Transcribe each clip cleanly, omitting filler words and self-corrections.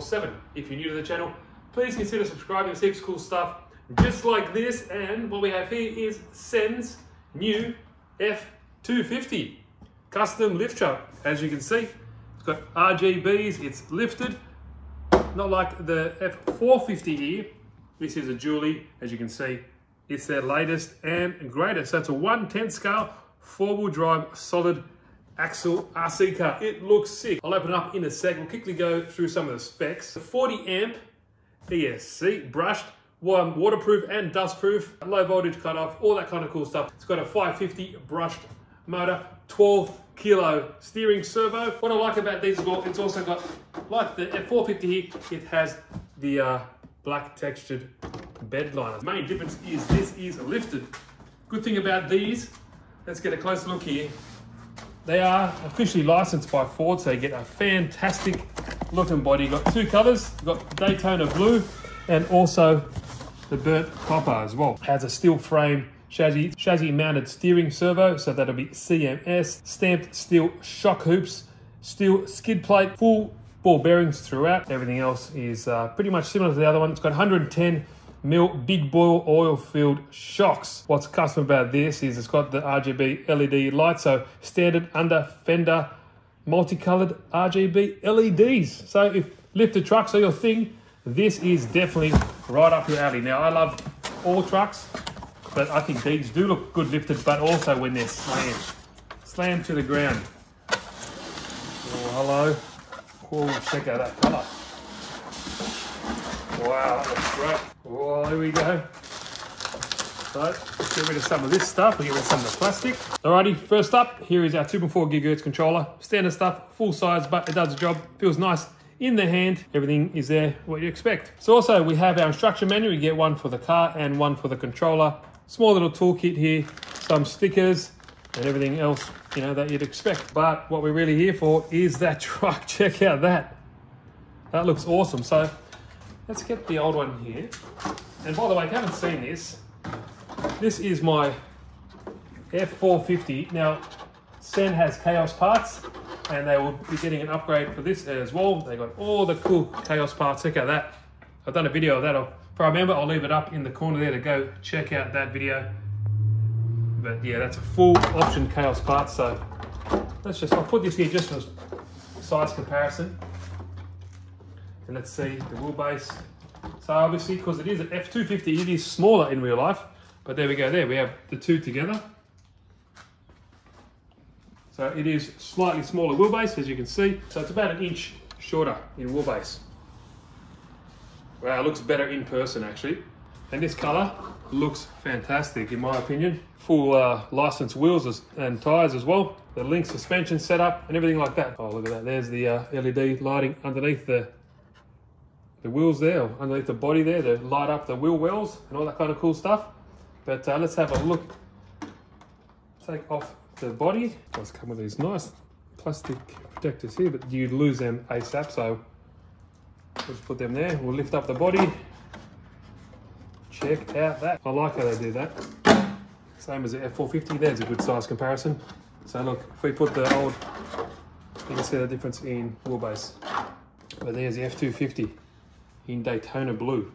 24/7. If you're new to the channel, please consider subscribing. There's heaps of cool stuff just like this. And what we have here is Sen's new F250 custom lift truck. As you can see, it's got RGBs, it's lifted, not like the F450 here. This is a dually, as you can see. It's their latest and greatest. So it's a 1/10 scale, 4-wheel drive, solid axle RC car. It looks sick. I'll open it up in a sec. We'll quickly go through some of the specs. The 40 amp ESC, brushed, waterproof and dustproof, low voltage cutoff, all that kind of cool stuff. It's got a 550 brushed motor, 12 kilo steering servo. What I like about these as well, it's also got, like the F450 here, it has the black textured bed liner. The main difference is this is lifted. Good thing about these, let's get a closer look here. They are officially licensed by Ford, so you get a fantastic looking body. You've got two colors, you've got Daytona blue and also the burnt copper as well. Has a steel frame chassis mounted steering servo, so that'll be CMS, stamped steel shock hoops, steel skid plate, full ball bearings throughout. Everything else is pretty much similar to the other one. It's got 110 mil big boil oil filled shocks. What's custom about this is it's got the RGB LED light, so standard under fender multicolored RGB LEDs. So if lifted trucks are your thing, this is definitely right up your alley. Now I love all trucks, but I think these do look good lifted, but also when they're slammed to the ground. Oh, hello. Oh, check out that colour. Wow, that looks great. Oh, there we go. So, let's get rid of some of this stuff. We'll get rid of some of the plastic. Alrighty, first up, here is our 2.4 GHz controller. Standard stuff, full size, but it does the job. Feels nice in the hand. Everything is there, what you expect. So also, we have our instruction manual. You get one for the car and one for the controller. Small little toolkit here, some stickers, and everything else, you know, that you'd expect. But what we're really here for is that truck. Check out that. That looks awesome. So let's get the old one here. And by the way, if you haven't seen this, this is my F450. Now, Sen has Chaos parts, and they will be getting an upgrade for this as well. They got all the cool Chaos parts. Check out that. I've done a video of that. If I remember, I'll leave it up in the corner there to go check out that video. But yeah, that's a full option Chaos part. So I'll put this here just for size comparison. And let's see the wheelbase. So obviously, because it is an F250, it is smaller in real life. But there we go, there we have the two together. So it is slightly smaller wheelbase, as you can see. So it's about 1 inch shorter in wheelbase. Wow, it looks better in person actually. And this color looks fantastic in my opinion. Full licensed wheels and tires as well. The link suspension setup and everything like that. Oh, look at that, there's the LED lighting underneath the wheels there, underneath the body there, to light up the wheel wells and all that kind of cool stuff. But let's have a look. Take off the body. It does come with these nice plastic protectors here, but you'd lose them ASAP, so let's put them there. We'll lift up the body. Check out that. I like how they do that. Same as the F450, there's a good size comparison. So look, if we put the old, you can see the difference in wheelbase. But there's the F250 in Daytona blue.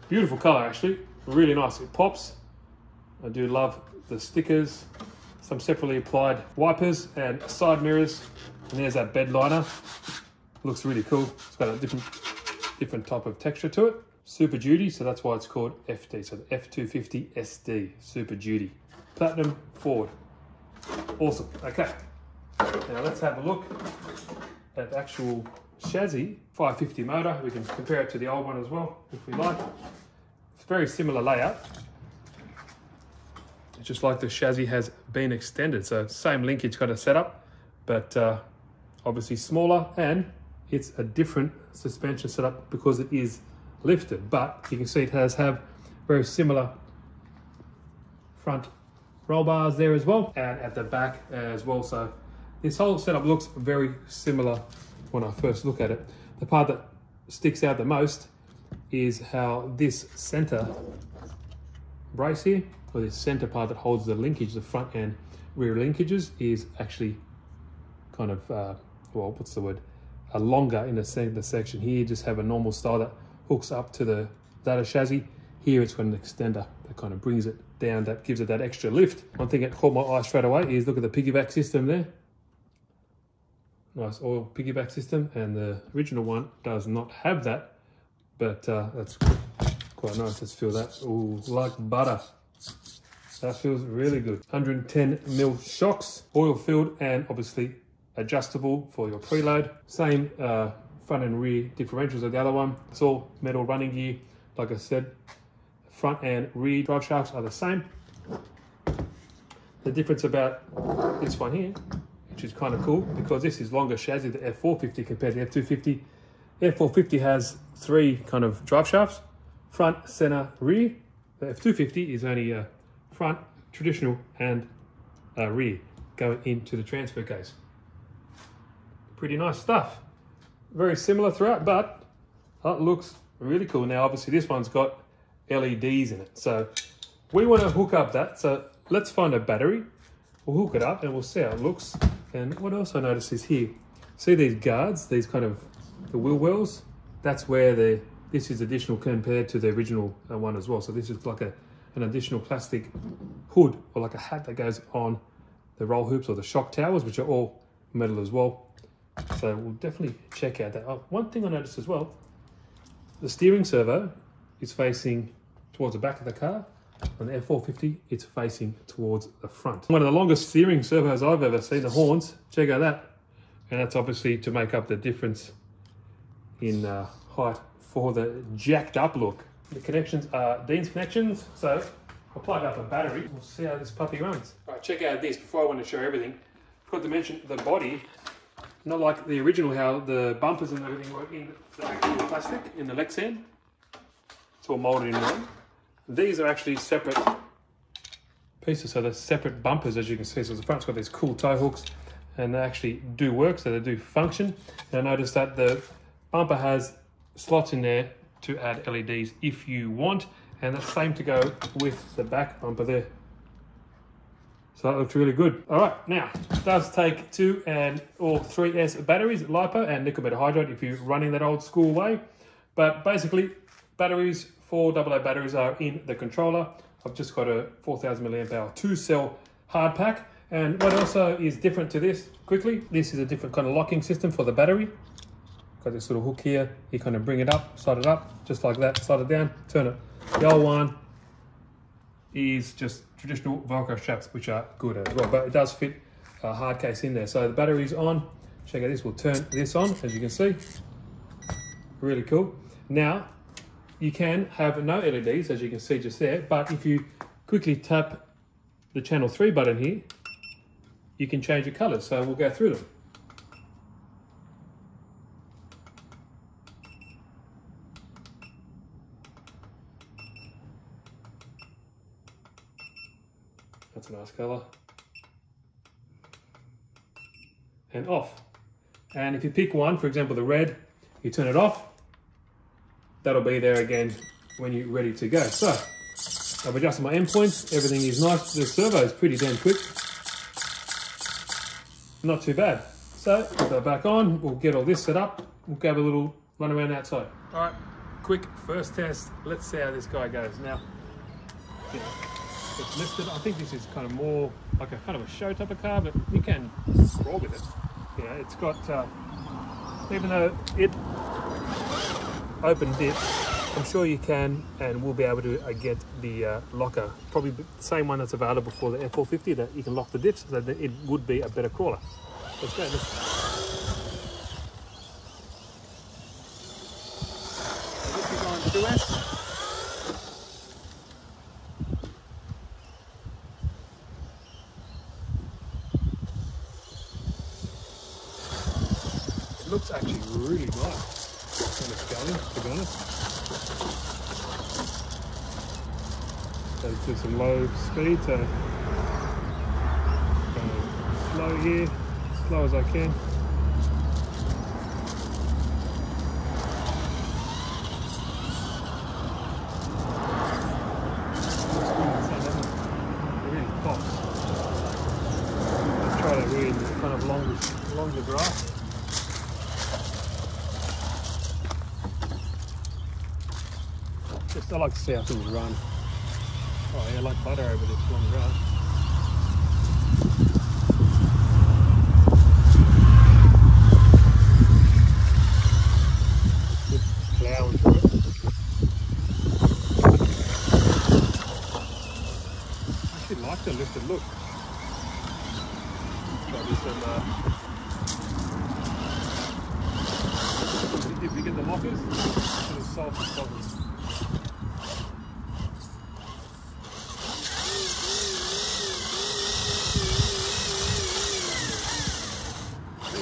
Beautiful color actually, really nice. It pops. I do love the stickers, some separately applied wipers and side mirrors. And there's that bed liner. Looks really cool. It's got a different type of texture to it. Super Duty, so that's why it's called FD. So the F250 SD, Super Duty. Platinum Ford. Awesome, okay. Now let's have a look at the actual chassis. 550 motor, we can compare it to the old one as well, if we like. It's very similar layout. It's just like the chassis has been extended. So same linkage got a setup, but obviously smaller, and it's a different suspension setup because it is lifted. But you can see it has very similar front roll bars there as well, and at the back as well. So this whole setup looks very similar when I first look at it. The part that sticks out the most is how this center brace here, or this center part that holds the linkage, the front and rear linkages, is actually kind of, well, what's the word? are longer in the section. Here you just have a normal style that hooks up to the data chassis. Here it's got an extender that kind of brings it down, that gives it that extra lift. One thing that caught my eye straight away is look at the piggyback system there. Nice oil piggyback system, and the original one does not have that, but that's quite nice. Let's feel that. Ooh, like butter. That feels really good. 110mm shocks, oil filled and obviously adjustable for your preload. Same front and rear differentials as the other one. It's all metal running gear. Like I said, front and rear drive shafts are the same. The difference about this one here, which is kind of cool, because this is longer chassis, the F450 compared to the F250. F450 has 3 kind of drive shafts, front, center, rear. The F250 is only front, traditional, and rear going into the transfer case. Pretty nice stuff. Very similar throughout, but it looks really cool. Now, obviously, this one's got LEDs in it, so we want to hook up that. So let's find a battery. We'll hook it up and we'll see how it looks. And what else I noticed is here, see these guards, these kind of the wheel wells. That's where this is additional compared to the original one as well. So this is like an additional plastic hood, or like a hat that goes on the roll hoops or the shock towers, which are all metal as well. So we'll definitely check out that. Oh, one thing I noticed as well, the steering servo is facing towards the back of the car. On the F450, it's facing towards the front. One of the longest steering servos I've ever seen, the horns, check out that. And that's obviously to make up the difference in height for the jacked up look. The connections are Dean's connections, so I'll plug up a battery. We'll see how this puppy runs. All right, check out this before I want to show everything. Forgot to mention the body, not like the original, how the bumpers and everything were in the actual plastic in the Lexan. It's all molded in one. These are actually separate pieces, so they're separate bumpers, as you can see. So the front's got these cool toe hooks, and they actually do work, so they do function. And I noticed that the bumper has slots in there to add LEDs if you want, and the same to go with the back bumper there. So that looks really good. All right, now it does take 2 or 3S batteries, LiPo and nickel metal hydride if you're running that old school way. But basically, batteries, 4 AA batteries are in the controller. I've just got a 4000 milliamp hour 2-cell hard pack. And what also is different to this, quickly, this is a different kind of locking system for the battery. Got this little hook here. You kind of bring it up, slide it up, just like that, slide it down, turn it. The old one is just traditional Velcro straps, which are good as well, but it does fit a hard case in there. So the battery's on. Check out this, we'll turn this on, as you can see. Really cool. Now, you can have no LEDs, as you can see just there, but if you quickly tap the channel 3 button here, you can change the colors. So we'll go through them. That's a nice color. And off. And if you pick one, for example, the red, you turn it off, that'll be there again when you're ready to go. So I've adjusted my endpoints. Everything is nice. The servo is pretty damn quick. Not too bad. So we'll go back on. We'll get all this set up. We'll go have a little run around outside. All right, quick first test. Let's see how this guy goes. Now, it's listed. I think this is kind of more like a kind of a show type of car, but you can roll with it. Yeah, it's got, even though it opened it, I'm sure you can and will be able to get the locker, probably the same one that's available for the F450, that you can lock the diffs, so that it would be a better crawler. Let's go. This is on 2S. It looks actually really nice when it's going, to be honest. So do some low speed, so slow here, as slow as I can. It really pops. Let's try that really kind of longer grass. I like to see how things run. Oh yeah, like butter over this long grass. Good ploughing through it. I actually like the lifted look. Try to do some if we get the lockers, it'll solve the problem.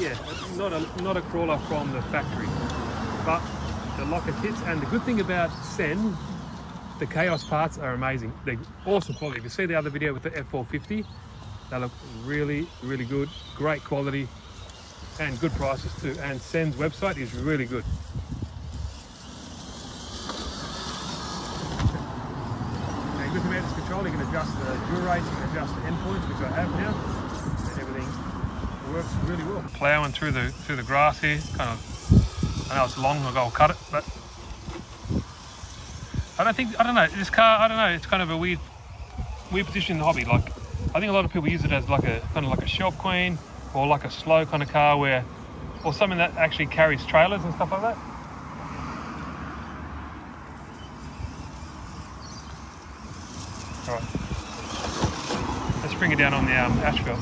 Yeah, not a crawler from the factory, but the locker kits. And the good thing about Sen, the Chaos parts are amazing. They're awesome quality. If you see the other video with the F450, they look really, really good. Great quality and good prices too. And Sen's website is really good. And good thing about this control, you can adjust the dual rates, you can adjust the endpoints, which I have now, and everything works really well. Ploughing through the grass here, kind of. I know it's long, I'll cut it, but I don't know. This car, I don't know. It's kind of a weird position in the hobby. Like, I think a lot of people use it as like a kind of like a shelf queen, or like a slow kind of car or something that actually carries trailers and stuff like that. All right, let's bring it down on the asphalt.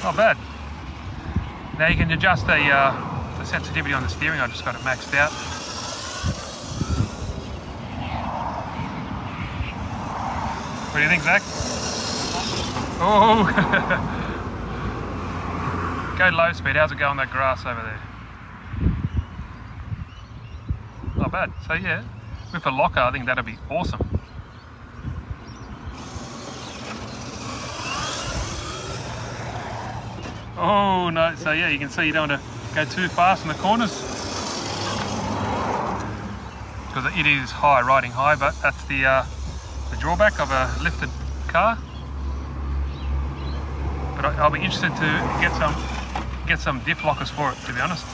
Not bad. Now you can adjust the sensitivity on the steering. I just got it maxed out. What do you think, Zach? Oh! Go low speed. How's it go on that grass over there? Not bad. So yeah, with a locker, I think that'd be awesome. Oh no, so yeah, you can see you don't want to go too fast in the corners because it is high, riding high, but that's the drawback of a lifted car. But I'll be interested to get some diff lockers for it, to be honest.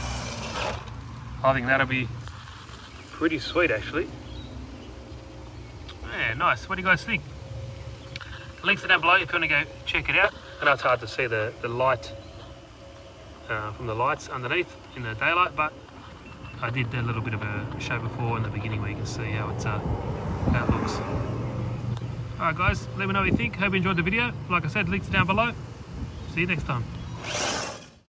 I think that'll be pretty sweet actually. Yeah, nice. What do you guys think? Links are down below if you want to go check it out. I know it's hard to see the light from the lights underneath in the daylight, but I did a little bit of a show before in the beginning where you can see how it looks. Alright guys, let me know what you think. Hope you enjoyed the video. Like I said, links are down below. See you next time.